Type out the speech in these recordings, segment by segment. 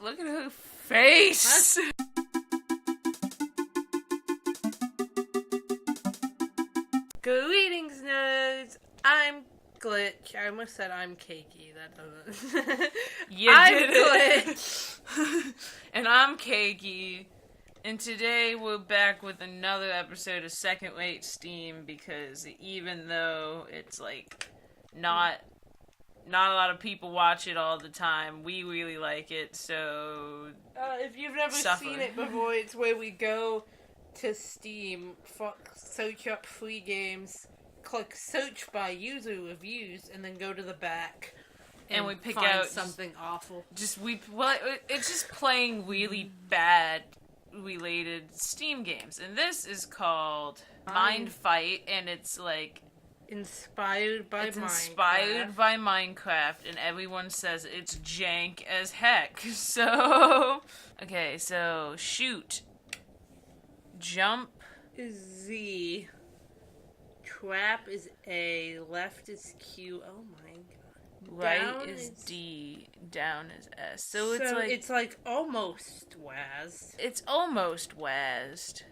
Look at her face! Greetings, nerds! I'm Glitch. I almost said I'm Cakey. That doesn't... I'm Glitch! And I'm Cakey. And today we're back with another episode of Second Rate Steam, because even though it's like not a lot of people watch it all the time, we really like it, so if you've never seen it before, it's where we go to Steam, search up free games, click search by user reviews, and then go to the back and we pick find out something awful. It's just playing really bad related Steam games, and this is called Mind Fight, and it's like inspired by Minecraft, and everyone says it's jank as heck. So okay, so shoot, jump is Z, trap is A, left is Q. Oh my god. Right is D, down is S. So it's like almost WASD. It's almost WASD.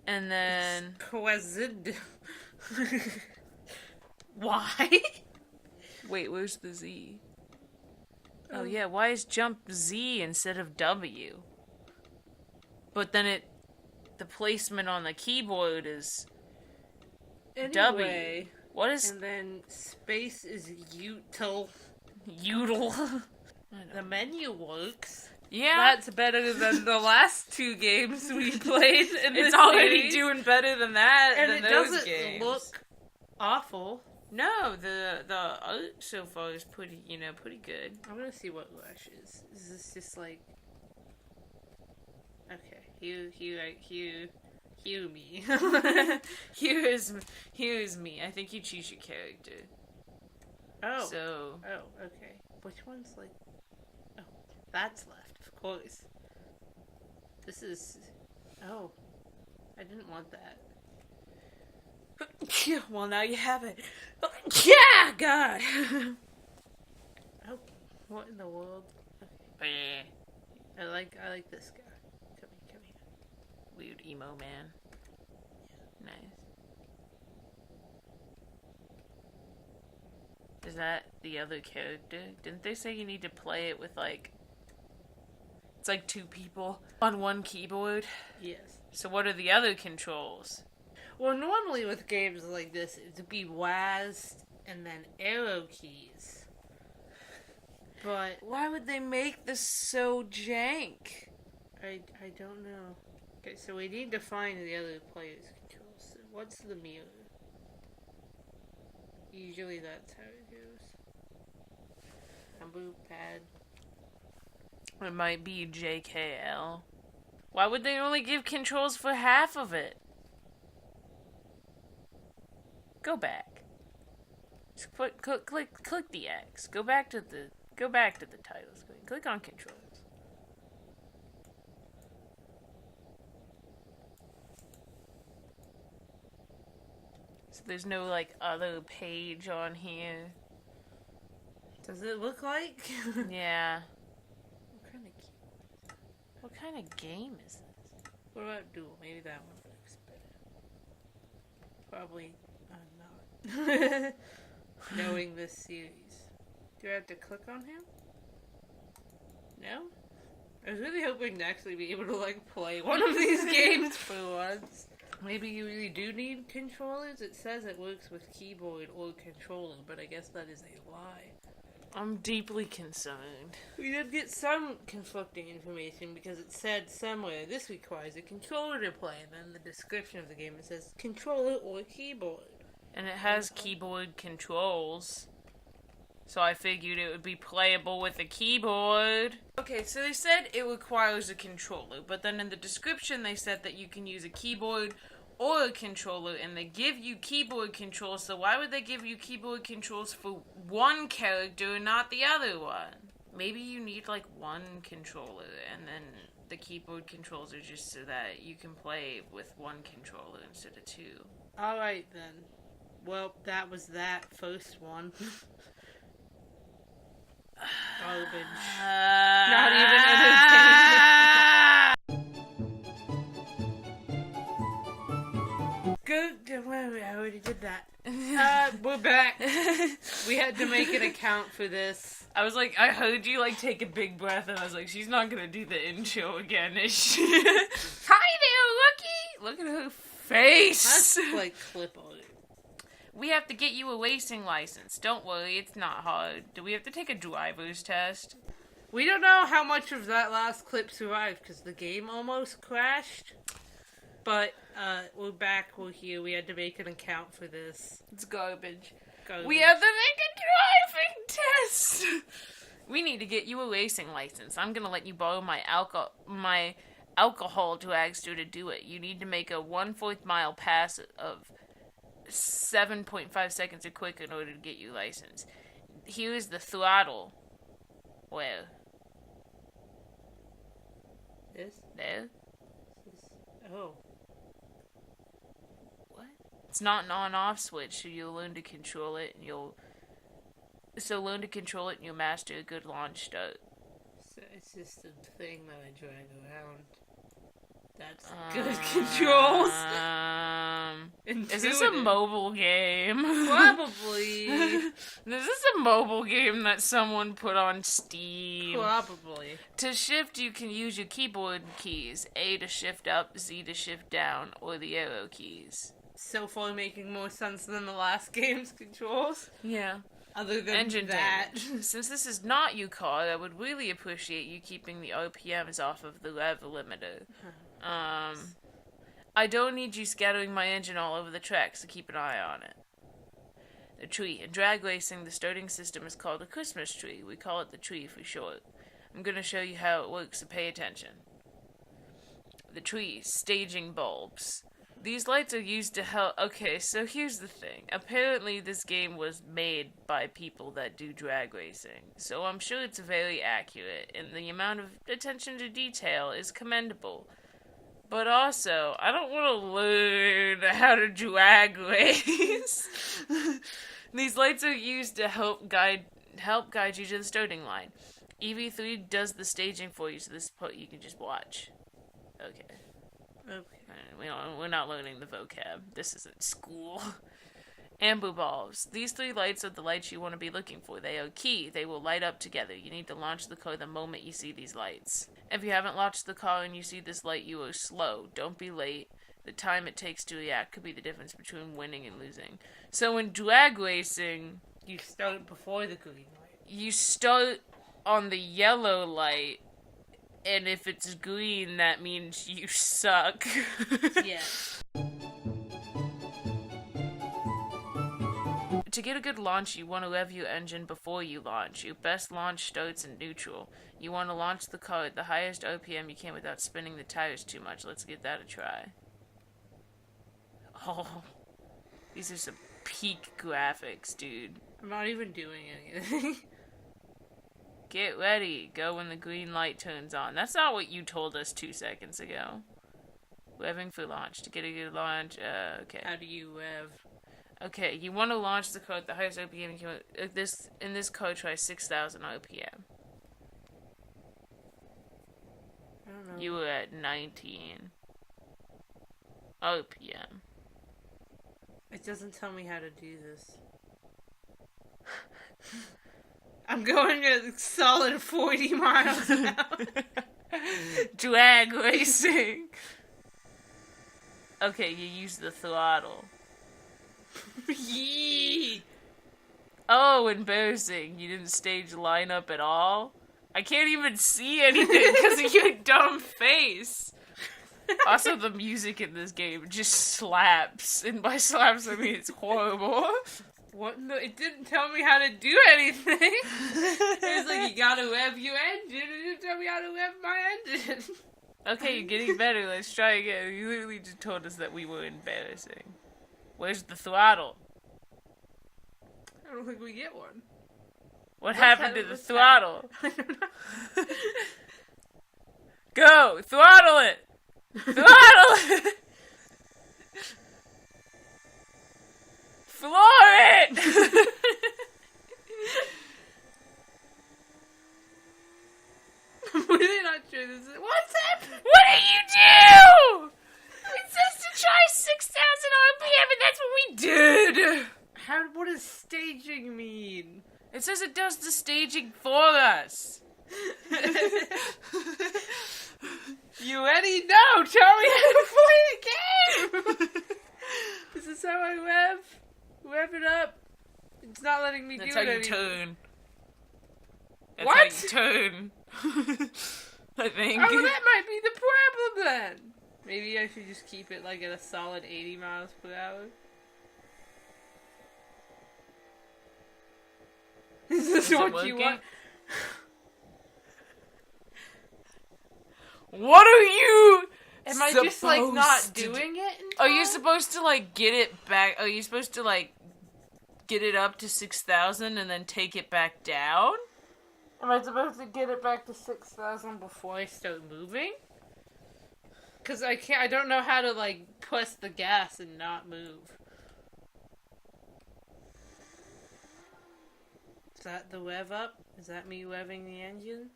And then Quazid. Why? Wait, where's the Z? Oh yeah, why is jump Z instead of W? But then the placement on the keyboard is W. What is... And then space is util. Util. The menu works. Yeah. That's better than the last two games we played in this It's already series. doing better than that, and than it those doesn't games. look awful. No, the art so far is pretty good. I'm gonna see what Rush is. Is this just like... Okay, Hear me. Here's me. I think you choose your character. Oh. So. Oh, okay. Which one's like... Oh, that's left, of course. This is... Oh. I didn't want that. Well, now you have it. Yeah, God! Oh, what in the world? Okay. I like this guy. Come here. Weird emo man. Nice. Is that the other character? Didn't they say you need to play it with it's like two people on one keyboard? Yes. So what are the other controls? Well, normally with games like this, it'd be WASD and then arrow keys. But why would they make this so jank? I don't know. Okay, so we need to find the other player's controls. What's the mirror? Usually that's how it goes. Number pad. It might be JKL. Why would they only give controls for half of it? Go back. Just click the X. Go back to the title screen. Click on controls. So there's no other page on here. Does it look like? Yeah. What kind of game is this? What about Duel? Maybe that one looks better. Probably not. Knowing this series. Do I have to click on him? No? I was really hoping to actually be able to play one of these games for once. Maybe you really do need controllers? It says it works with keyboard or controller, but I guess that is a lie. I'm deeply concerned. We did get some conflicting information because it said somewhere this requires a controller to play, and then in the description of the game it says controller or keyboard. And it has keyboard controls. So I figured it would be playable with a keyboard. Okay, so they said it requires a controller, but then in the description they said that you can use a keyboard or a controller, and they give you keyboard controls, so why would they give you keyboard controls for one character and not the other one? Maybe you need one controller, and then the keyboard controls are just so that you can play with one controller instead of two. Alright then. Well, that was that first one. Garbage. account for this. I was like, I heard you, like, take a big breath, and I was like, she's not gonna do the intro again, is she? Hi there, Rookie! Look at her face! Let's, like, clip on it. We have to get you a racing license. Don't worry, it's not hard. Do we have to take a driver's test? We don't know how much of that last clip survived, because the game almost crashed. But, we're back, we're here, we had to make an account for this. It's garbage. We have to make a driving test! We need to get you a racing license. I'm gonna let you borrow my alcohol dragster to do it. You need to make a 1/4 mile pass of 7.5 seconds or quicker in order to get you licensed. Here is the throttle. Where? This? There? Oh. It's not an on-off switch, so you'll learn to control it, and you'll master a good launch start. So it's just a thing that I drag around. That's good controls. Is this a mobile game? Probably. Is this a mobile game that someone put on Steam? Probably. To shift, you can use your keyboard keys. A to shift up, Z to shift down, or the arrow keys. So far making more sense than the last game's controls. Yeah. Other than Engine that. Since this is not your car, I would really appreciate you keeping the RPMs off of the rev limiter. I don't need you scattering my engine all over the track, so keep an eye on it. The tree. In drag racing, the starting system is called a Christmas tree. We call it the tree for short. I'm going to show you how it works, so pay attention. The tree. Staging bulbs. These lights are used to help... Okay, so here's the thing. Apparently this game was made by people that do drag racing. So I'm sure it's very accurate, and the amount of attention to detail is commendable. But also, I don't want to learn how to drag race. These lights are used to help guide you to the starting line. EV3 does the staging for you, so this part you can just watch. Okay. We're not learning the vocab. This isn't school. Amber bulbs. These 3 lights are the lights you want to be looking for. They are key. They will light up together. You need to launch the car the moment you see these lights. If you haven't launched the car and you see this light, you are slow. Don't be late. The time it takes to react could be the difference between winning and losing. So in drag racing... You start before the green light. You start on the yellow light, and if it's green, that means you suck. Yeah. To get a good launch, you want to rev your engine before you launch. Your best launch starts in neutral. You want to launch the car at the highest RPM you can without spinning the tires too much. Let's give that a try. Oh, these are some peak graphics, dude. I'm not even doing anything. Get ready. Go when the green light turns on. That's not what you told us 2 seconds ago. Revving for launch. To get a good launch, okay. How do you rev? Okay, you want to launch the car at the highest RPM you can. In this car, try 6,000 RPM. I don't know. You were at 19 RPM. It doesn't tell me how to do this. I'm going a solid 40 miles an hour. Drag racing. Okay, you use the throttle. Yee! Oh, embarrassing. You didn't stage lineup at all? I can't even see anything because of your dumb face. Also, the music in this game just slaps. And by slaps, I mean it's horrible. What? No, it didn't tell me how to do anything. It was like, you gotta rev your engine, and it didn't tell me how to rev my engine. Okay, you're getting better. Let's try again. You literally just told us that we were embarrassing. Where's the throttle? I don't think we get one. What happened to the throttle? I don't know. Go! Throttle it! Throttle it! Floor it! I'm really not sure this is... What's happening? What did you do? It says to try 6,000 RPM, and that's what we did. What does staging mean? It says it does the staging for us. You already know! Tell me how to play the game! This is how I rev it up. It's not letting me That's do how it you anymore. turn. That's What? how you turn. I think. Oh, that might be the problem then! Maybe I should just keep it like at a solid 80 miles per hour. Is this what you working? want? What are you? Am I just like not supposed to do? doing it? Are you supposed to like get it back? Are you supposed to like get it up to 6,000 and then take it back down? Am I supposed to get it back to 6,000 before I start moving? Cause I don't know how to like press the gas and not move. Is that the rev up? Is that me revving the engine?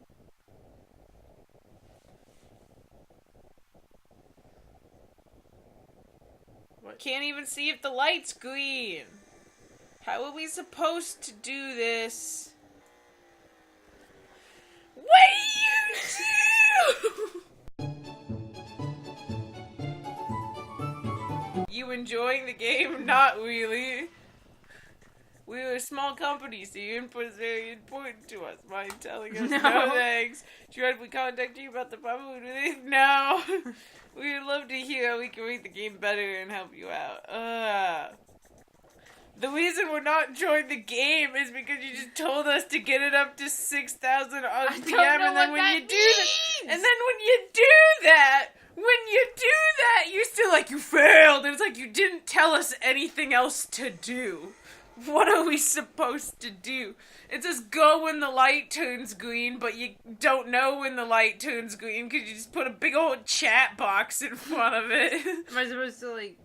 What? Can't even see if the light's green. How are we supposed to do this? What do you do? You enjoying the game? Not really. We're a small company, so your input is very important to us. Mind telling us? No thanks. Should we contact you about the problem? No. We would love to hear how we can make the game better and help you out. The reason we're not enjoying the game is because you just told us to get it up to 6,000 RPM, and then when you do that, you're still like, you failed, and it's like you didn't tell us anything else to do. What are we supposed to do? It says go when the light turns green, but you don't know when the light turns green because you just put a big old chat box in front of it. Am I supposed to like...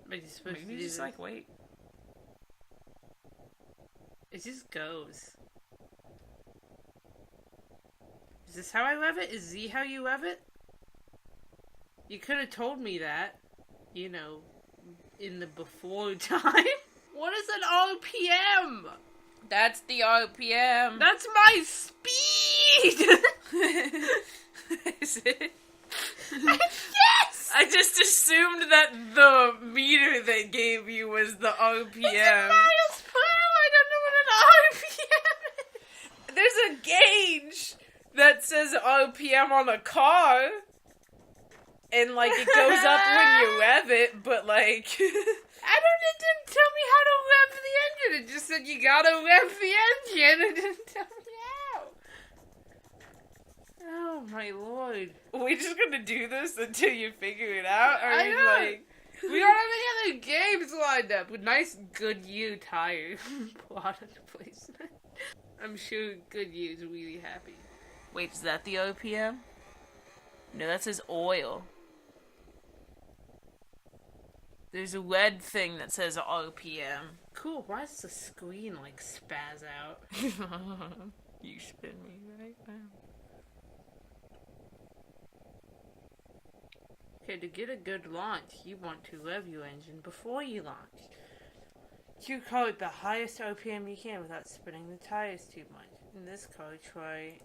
Am I supposed to do Maybe just this? like wait. It just goes. Is this how I rev it? Is Z how you rev it? You could have told me that, you know, in the before time. What is an RPM? That's the RPM. That's my speed! Is it? Yes! I just assumed that the meter they gave you was the RPM. It's in miles per hour. I don't know what an RPM is. There's a gauge that says RPM on a car. And, like, it goes up when you rev it, but, like... It didn't tell me how to rev the engine. It just said you gotta rev the engine. It didn't tell me how. Oh, my lord. We're just gonna do this until you figure it out? Or I know. like... We don't have any other games lined up with nice Goodyear tire product placement. I'm sure Goodyear's really happy. Wait, is that the RPM? No, that says oil. There's a red thing that says RPM. Cool, why does the screen, like, spaz out? You spin me right now. Okay, to get a good launch, you want to rev your engine before you launch. You call it the highest RPM you can without spinning the tires too much. In this car, try...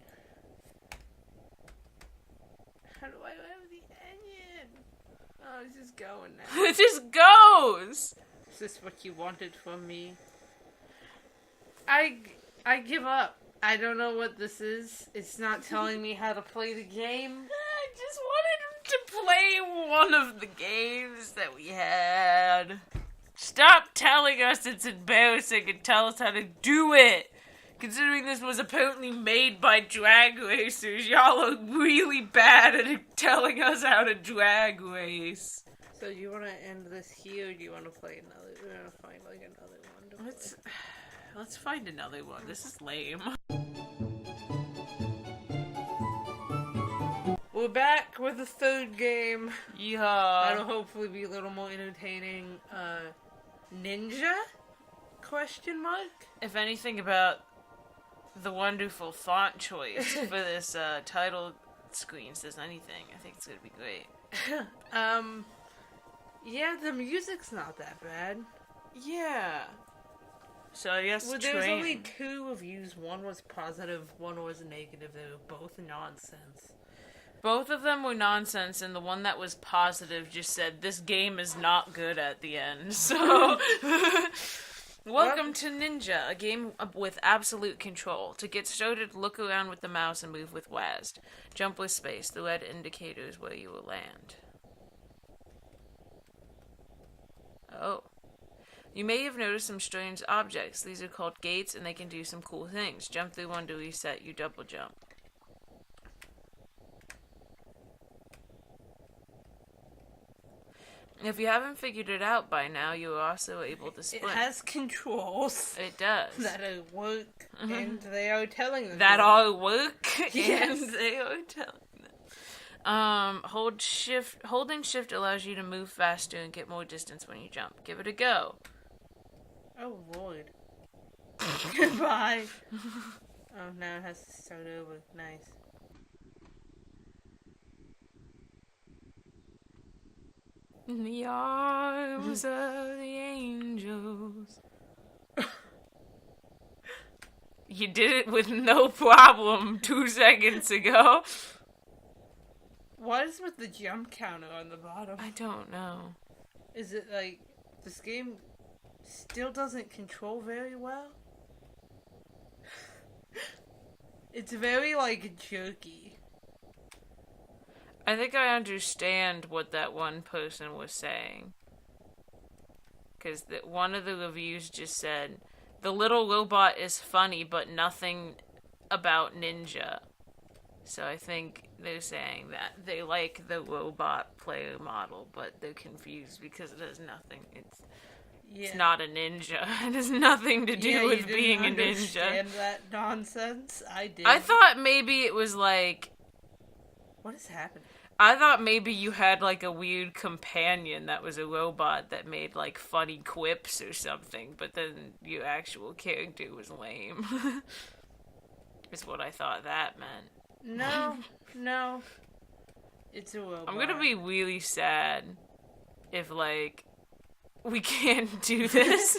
How do I rev the engine? Oh, it's just going now. It just goes! Is this what you wanted from me? I give up. I don't know what this is. It's not telling me how to play the game. I just wanted to play one of the games that we had. Stop telling us it's embarrassing and tell us how to do it! Considering this was apparently made by drag racers, y'all are really bad at telling us how to drag race. So do you want to end this here, or do you want to play another? We're going to find, like, another one to play. Let's find another one. This is lame. We're back with the third game. Yeehaw. That'll hopefully be a little more entertaining. Ninja? Question mark? If anything about the wonderful font choice for this title screen says anything, I think it's gonna be great. Yeah, the music's not that bad. Yeah. So I guess Well, there's only 2 reviews. One was positive, one was negative. They were both nonsense. Both of them were nonsense, and the one that was positive just said, this game is not good at the end. So, welcome to Ninja, a game with absolute control. To get started, look around with the mouse and move with WASD. Jump with space. The red indicators where you will land. Oh. You may have noticed some strange objects. These are called gates, and they can do some cool things. Jump through one to reset. You double jump. If you haven't figured it out by now, you are also able to sprint. It has controls. It does. That work, and they are telling them. That all work, yes. And they are telling them. Holding shift allows you to move faster and get more distance when you jump. Give it a go. Oh, Lord. Goodbye. Oh, now it has to start over. Nice. In the arms of the angels. You did it with no problem 2 seconds ago. What is with the jump counter on the bottom? I don't know. Is it like this game still doesn't control very well? It's very like jerky. I think I understand what that one person was saying. Because one of the reviews just said, the little robot is funny, but nothing about Ninja. So I think they're saying that they like the robot player model, but they're confused because it has nothing. It's not a ninja. It has nothing to do with being a ninja. Understand that nonsense? I did. I thought maybe it was like... What is happening? I thought maybe you had like a weird companion that was a robot that made like funny quips or something, but then your actual character was lame. Is what I thought that meant. No. It's a robot. I'm gonna be really sad if like we can't do this.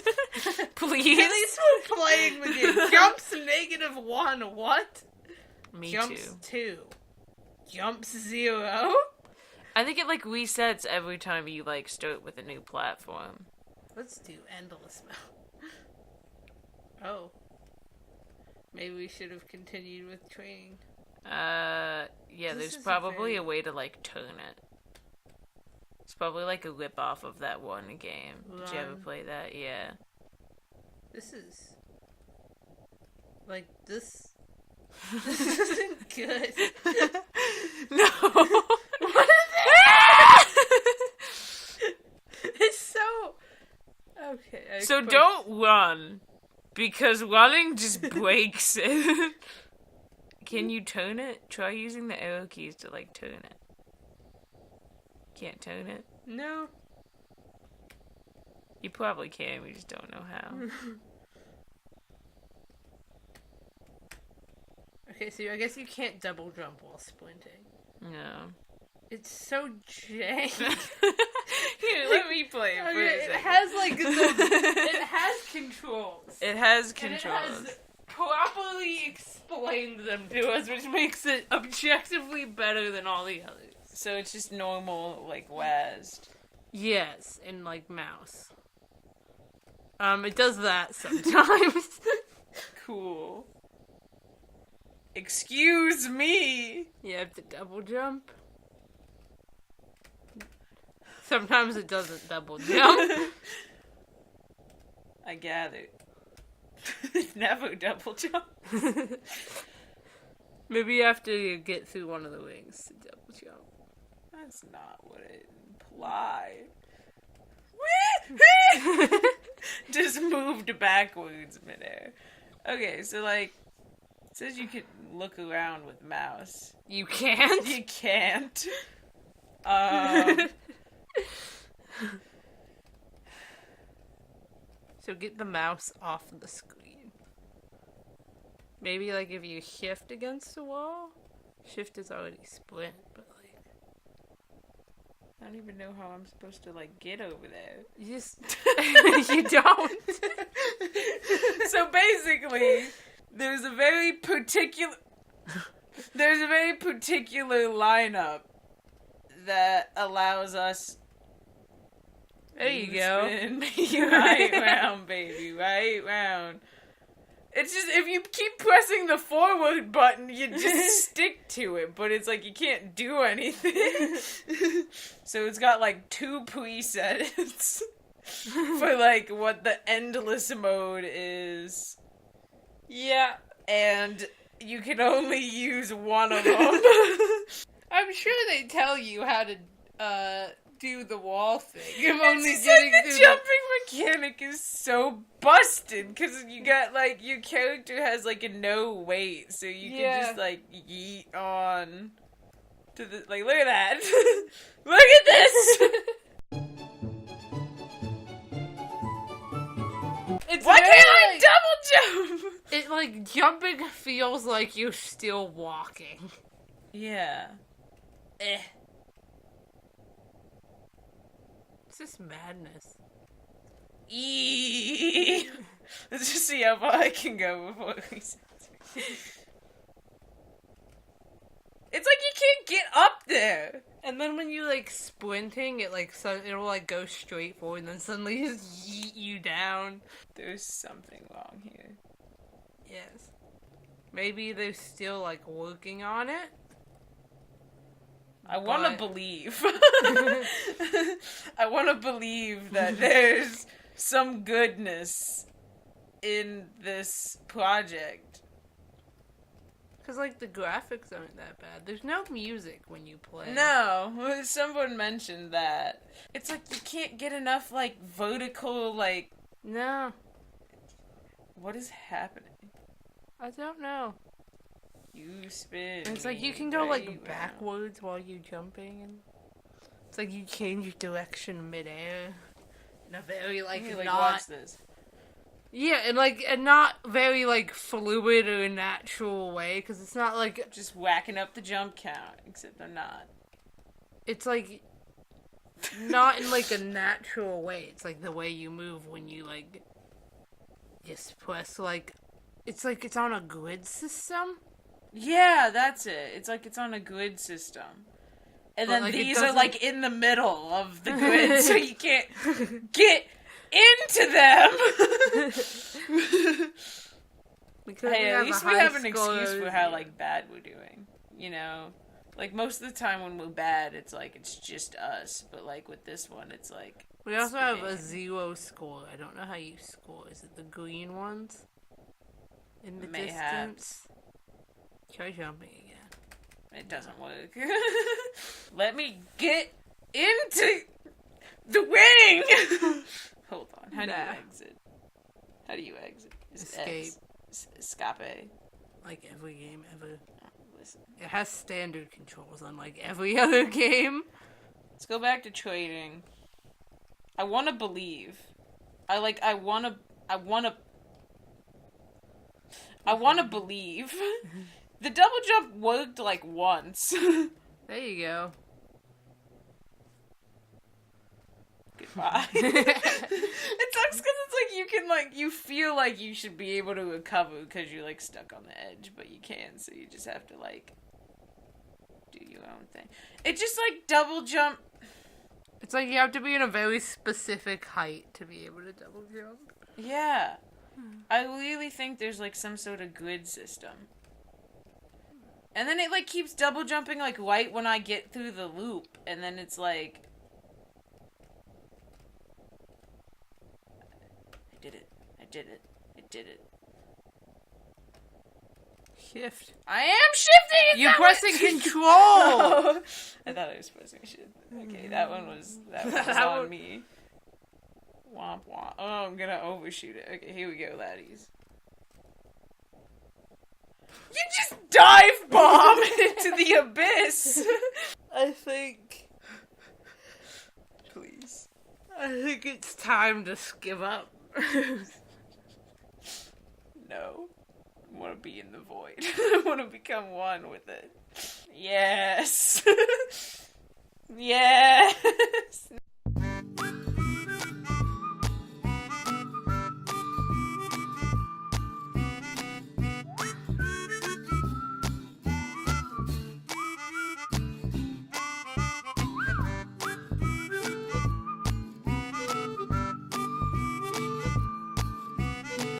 Please. At least we're playing with you. Jumps -1. What? Me Jumps too. 2. Jumps 0. I think it like resets every time you like start with a new platform. Let's do endless mode. Oh. Maybe we should have continued with training. Yeah, there's probably a way to like turn it. It's probably like a rip off of that one game. Did you ever play that? Yeah. This is like this. This isn't good. No. What is it? It's so okay. So don't run, because running just breaks it. Can you turn it? Try using the arrow keys to like turn it. Can't turn it? No. You probably can, we just don't know how. Okay, so I guess you can't double jump while sprinting. No. It's so jank. Here, let me play it for a second. It has like it has controls. It has And controls. it has properly explained them to us, which makes it objectively better than all the others. So it's just normal, like, WASD. Yes, and like mouse. It does that sometimes. Cool. Excuse me! You have to double jump. Sometimes it doesn't double jump. I gather. Never double jump. Maybe you have to get through one of the wings to double jump. That's not what it implied. Just moved backwards midair. Okay, so like, it says you can look around with mouse. You can't? You can't. So get the mouse off the screen. Maybe like if you shift against the wall. Shift is already sprint, but like I don't even know how I'm supposed to, like, get over there. You just... you don't. So basically, there's a very particular lineup that allows us... There you go. Spin right round, baby, right round. It's just, if you keep pressing the forward button, you just stick to it, but it's like you can't do anything. So it's got like 2 presets for like what the endless mode is. Yeah. And you can only use one of them. I'm sure they tell you how to do the wall thing. I'm only It's getting like the jumping mechanic is so busted because you got like your character has like a no weight, so you can just like yeet on to the like. Look at that! Look at this! It's Why very, can't I like, double jump? It like jumping feels like you're still walking. Yeah. It's just madness. Let's just see how far I can go before we It's like you can't get up there. And then when you like sprinting, it like it'll like go straight forward, and then suddenly just yeet you down. There's something wrong here. Yes. Maybe they're still like working on it. I want to believe. I want to believe that there's some goodness in this project. Because, like, the graphics aren't that bad. There's no music when you play. No, someone mentioned that. It's like you can't get enough, like, vertical, like... No. What is happening? I don't know. You spin. And it's like you can go, like, backwards while you're jumping. And it's like you change your direction midair. In a very, like, watch this. Yeah, and like a not very like fluid or natural way, because it's not like just whacking up the jump count, except I'm not. It's like not in like a natural way. It's like the way you move when you like just press like it's on a grid system. Yeah, that's it. It's like it's on a grid system. And then like, these are like in the middle of the grid, so you can't get into them. Hey, at least we have an excuse for how like bad we're doing. You know, like most of the time when we're bad, it's like it's just us. But like with this one, it's like we also have a 0 score. I don't know how you score. Is it the green ones in the distance? Try jumping again. It doesn't work. Let me get into the ring. Hold on. How do you exit? How do you exit? Escape. Escape. Like every game ever. Listen. It has standard controls unlike every other game. Let's go back to trading. I want to believe. I want to believe. The double jump worked like once. There you go. Goodbye. It sucks because it's like you can you feel like you should be able to recover because you're like stuck on the edge, but you can't, so you just have to like do your own thing. It just like double jump. It's like you have to be in a very specific height to be able to double jump. Yeah. I really think there's like some sort of grid system. And then it like keeps double jumping like right when I get through the loop, and then it's like I did it. Shift. I am shifting! You're pressing control! No. I thought I was pressing shift. Okay, that one was on me. Womp womp. Oh, I'm gonna overshoot it. Okay, here we go, laddies. You just dive bomb into the abyss! I think... Please. I think it's time to give up. No. I want to be in the void. I want to become one with it. Yes. Yes.